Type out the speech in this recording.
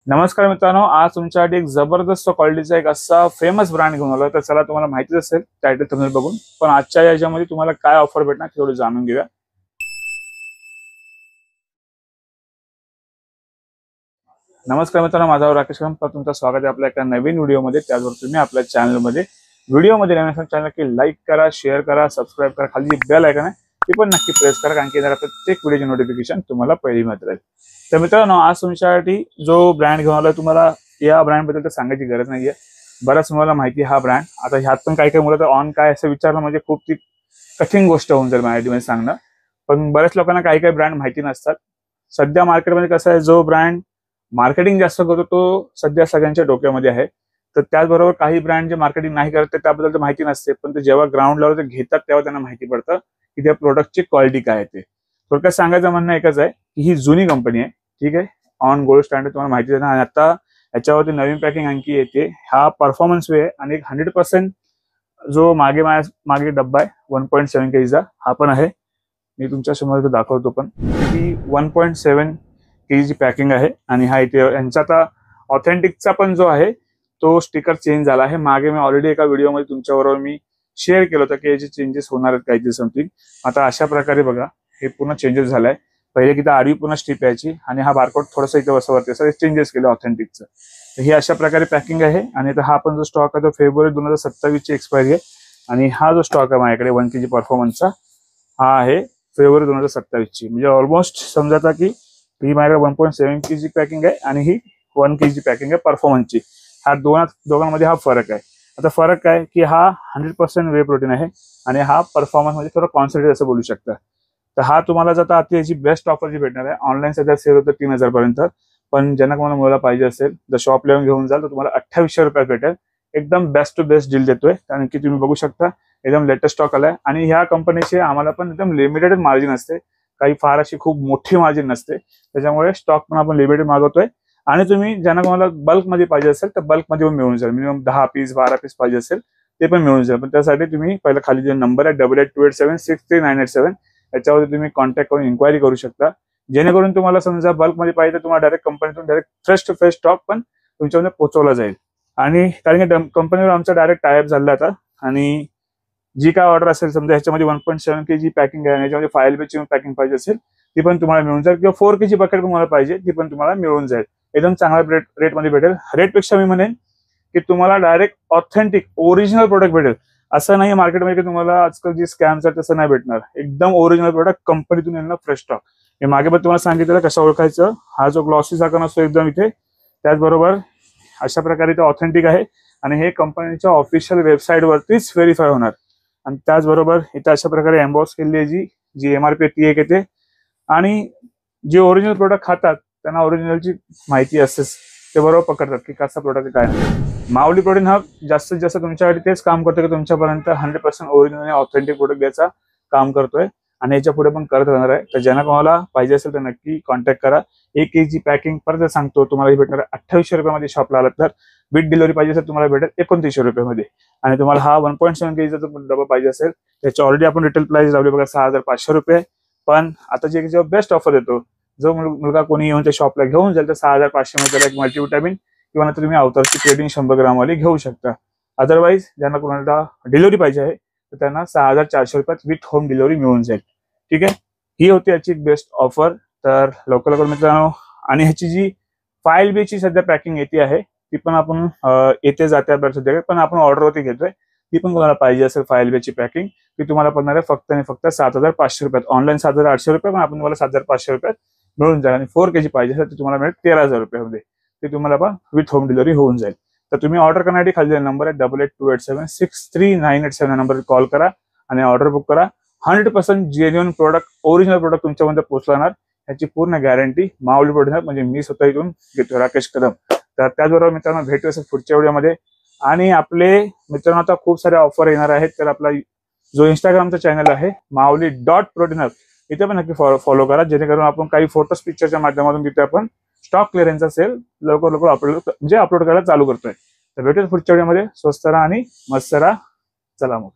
नमस्कार मित्रांनो, आज तुमच्यासाठी एक जबरदस्त क्वालिटीचा एक असा फेमस ब्रँड घेऊन आलो. तर चला, तुम्हाला माहितीच असेल टायटल थंबनेल बघून, पण आजच्या याच्यामध्ये तुम्हाला काय ऑफर भेटणार ते थोडं जाणून घेऊया. नमस्कार मित्रांनो, माझा नाव राकेश कदम. तुमचं स्वागत आहे आपल्या एका नवीन व्हिडिओमध्ये. त्याचबरोबर तुम्ही आपल्या चॅनलमध्ये व्हिडिओमध्ये नवीन असेल चॅनल की लाईक करा, शेअर करा, सबस्क्राईब करा. खाली जी बेल आयकॉन आहे ती पण नक्की प्रेस करा, कारण की येणाऱ्या प्रत्येक व्हिडिओची नोटिफिकेशन तुम्हाला पहिली मिळत राहील. तर मित्रांनो, आज तुमच्यासाठी जो ब्रँड घेऊन आलोय, तुम्हाला या ब्रँड बद्दल तर सांगायची गरज नाहीये. बरंच मला माहिती आहे हा ब्रँड. आता ह्यात पण काही काही मुलं तर ऑन काय असं विचारणं म्हणजे खूप ती कठीण गोष्ट होऊन जाईल माझ्यासाठी सांगणं. पण बऱ्याच लोकांना काही काही ब्रँड माहिती नसतात. सध्या मार्केटमध्ये कसं आहे, जो ब्रँड मार्केटिंग जास्त करतो तो सध्या सगळ्यांच्या डोक्यामध्ये आहे. तर त्याचबरोबर काही ब्रँड जे मार्केटिंग नाही करत त्याबद्दल तर माहिती नसते, पण ते जेव्हा ग्राउंड लेवलवर घेतात तेव्हा त्यांना माहिती पडतं की त्या प्रोडक्टची क्वालिटी काय आहे. ते थोडक्यात सांगायचं म्हणणं एकच आहे की ही जुनी कंपनी आहे, ठीक आहे. ऑन गोल्ड स्टँडर्ड तुम्हाला माहिती आहे ना. आणि आता याच्यावरती नवीन पॅकिंग आणखी येते. हा परफॉर्मन्स वे आहे आणि 100% जो मागे डब्बा आहे 1.7 kg हा पण आहे. मी तुमच्या समोर दाखवतो पण ही 1.7 kg पॅकिंग आहे. आणि हा इथे यांचा आता ऑथेंटिकचा पण जो आहे तो स्टिकर चेंज झाला आहे. मागे मी ऑलरेडी एका व्हिडिओमध्ये तुमच्याबरोबर मी शेअर केलं होतं की याचे चेंजेस होणार आहेत काहीतरी समथिंग. आता अशा प्रकारे बघा, हे पूर्ण चेंजेस झालाय. पहिले की आडवी पूर्ण स्ट्रिप यायची आणि हा बारकोड थोडंसं इथे वरती असं चेंजेस केलं ऑथेंटिकचं. तर ही अशा प्रकारे पॅकिंग आहे. आणि हा पण जो स्टॉक आहे तो फेब्रुवारी 2027 ची एक्सपायरी आहे. आणि हा जो स्टॉक आहे माझ्याकडे 1 kg परफॉर्मन्सचा हा आहे फेब्रुवारी 2027 ची. म्हणजे ऑलमोस्ट समजा की ही माझ्याकडे 1.7 kg पॅकिंग आहे आणि ही 1 kg पॅकिंग आहे परफॉर्मन्सची. हा दोघांमध्ये हा फरक आहे. आता फरक काय की हा 100% वे प्रोटीन आहे आणि हा परफॉर्मन्स मध्ये थोडं कॉन्सन्ट्रेट असं बोलू शकता. तर हा तुम्हाला जर आता याची बेस्ट ऑफर जी भेटणार आहे, ऑनलाईन सध्या सेल होतं 3000 पर्यंत. पण ज्यांना कोणाला मुलाला पाहिजे असेल जर शॉप लेवून घेऊन जाल तर तुम्हाला 2800 रुपयात भेटेल. एकदम बेस्ट टू बेस्ट डील देतोय. कारण की तुम्ही बघू शकता एकदम लेटेस्ट स्टॉक आलाय. आणि ह्या कंपनीचे आम्हाला पण एकदम लिमिटेड मार्जिन असते, काही फार अशी खूप मोठी मार्जिन नसते. त्याच्यामुळे स्टॉक पण आपण लिमिटेड मागवतोय. आणि तुम्ही ज्यांना कोणाला बल्कमध्ये पाहिजे असेल तर बल्कमध्ये पण मिळून जाईल. मिनिमम 10 पीस 12 पीस पाहिजे असेल ते पण मिळून जाईल. पण त्यासाठी तुम्ही पहिला खाली जो नंबर आहे 8828763987 याच्यावरती तुम्ही कॉन्टॅक्ट करून इन्क्वायरी करू शकता. जेणेकरून तुम्हाला समजा बल्कमध्ये पाहिजे तर तुम्हाला डायरेक्ट कंपनीतून direct fresh to fresh stock पण तुमच्यामध्ये पोहोचवला जाईल. आणि कारण की कंपनीवर आमचा डायरेक्ट टायअप झाला आता. आणि जी काय ऑर्डर असेल समजा ह्याच्यामध्ये 1.7 kg पॅकिंग आहे, याच्यामध्ये 5 LBची पॅकिंग पाहिजे असेल ती पण तुम्हाला मिळून जाईल. किंवा 4 kg बकेट तुम्हाला पाहिजे ती पण तुम्हाला मिळून जाईल. एकदम चांगल्या रेटमध्ये भेटेल. रेटपेक्षा मी म्हणेन की तुम्हाला डायरेक्ट ऑथेंटिक ओरिजिनल प्रोडक्ट भेटेल. असं नाही मार्केटमध्ये की तुम्हाला आजकाल जी स्कॅम्स आहेत तसं नाही भेटणार. एकदम ओरिजिनल प्रोडक्ट कंपनीतून येणार फ्रेश स्टॉक. हे मागे पण तुम्हाला सांगितलं कसं ओळखायचं. हा जो ग्लॉसी सारखा नसतो एकदम इथे, त्याचबरोबर अशा प्रकारे ते ऑथेंटिक आहे. आणि हे कंपनीच्या ऑफिशियल वेबसाईट वरतीच व्हेरीफाय होणार. आणि त्याचबरोबर इथे अशा प्रकारे एम्बॉस केलेली आहे जी MRP ती एक येते. आणि जे ओरिजिनल प्रोडक्ट खातात त्यांना ओरिजिनलची माहिती असतेच, ते बरोबर पकडतात की कसा प्रोडक्ट काय नाही. माऊली प्रोटीन हब जास्तीत जास्त तुमच्यासाठी तेच काम करतो की तुमच्यापर्यंत 100% ओरिजिनल आणि ऑथेंटिक प्रोडक्ट द्यायचा काम करतोय. आणि याच्या पुढे पण करत राहणार आहे. तर ज्यांना कोणाला पाहिजे असेल तर नक्की कॉन्टॅक्ट करा. 1 kg पॅकिंग परत सांगतो तुम्हाला भेटणार 2800 रुपयामध्ये शॉपला आलात तर. विथ डिलिव्हरी पाहिजे असेल तुम्हाला भेटेल 2900 रुपयामध्ये. आणि तुम्हाला हा 1.7 kg चा डबा पाहिजे असेल त्याची ऑलरेडी आपण रिटेल प्राइस लावली बघा 6500 रुपये. पण आता जे बेस्ट ऑफर देतो, जो मुलगा कोणी येऊन त्या शॉपला घेऊन जाईल तर 6500 मध्ये त्याला एक मल्टीविटामिन किंवा तुम्ही अवतारची क्रिएटिन 100 ग्राम वाली घेऊ शकता. अदरवाईज ज्यांना कोणाला डिलिव्हरी पाहिजे आहे तर त्यांना 6400 रुपयात विथ होम डिलिव्हरी मिळून जाईल. ठीक आहे, ही होती याची बेस्ट ऑफर. तर लवकर मित्रांनो. आणि ह्याची जी 5 LB ची सध्या पॅकिंग येते आहे ती पण आपण येते जाते सध्या, पण आपण ऑर्डरवरती घेतोय. ती पण कोणाला पाहिजे असेल 5 LB ची पॅकिंग ती तुम्हाला पडणार आहे फक्त आणि फक्त 7500 रुपयात. ऑनलाईन 7800 रुपये, पण आपण तुम्हाला 7500 रुपयात मिळून जाईल. आणि 4 kg पाहिजे असेल तर तुम्हाला मिळेल 13000 रुपयामध्ये. ते तुम्हाला पण विथ होम डिलिव्हरी होऊन जाईल. तर तुम्ही ऑर्डर करण्यासाठी खाली नंबर आहे 8828763987 नंबरवर कॉल करा आणि ऑर्डर बुक करा. 100% जेन्युइन प्रोडक्ट ओरिजिनल प्रोडक्ट तुमच्यामध्ये पोहोचणार. याची पूर्ण गॅरंटी माऊली प्रोडक्ट म्हणजे मी स्वतः इथून घेतो, राकेश कदम. तर त्याचबरोबर मित्रांनो भेटू असेल पुढच्या व्हिडिओमध्ये. आणि आपले मित्रांनो आता खूप सारे ऑफर येणार आहेत. तर आपला जो इंस्टाग्रामचा चॅनल आहे माऊली.protein इथे पण नक्की फॉलो करा. जेणेकरून आपण काही फोटोज पिक्चरच्या माध्यमातून तिथे आपण स्टॉक क्लिअरन्सचा सेल लवकर अपलोड करायला चालू करतोय. तर भेटूया पुढच्या व्हिडिओमध्ये. स्वस्त राहा आणि मस्त राहा. चला मग.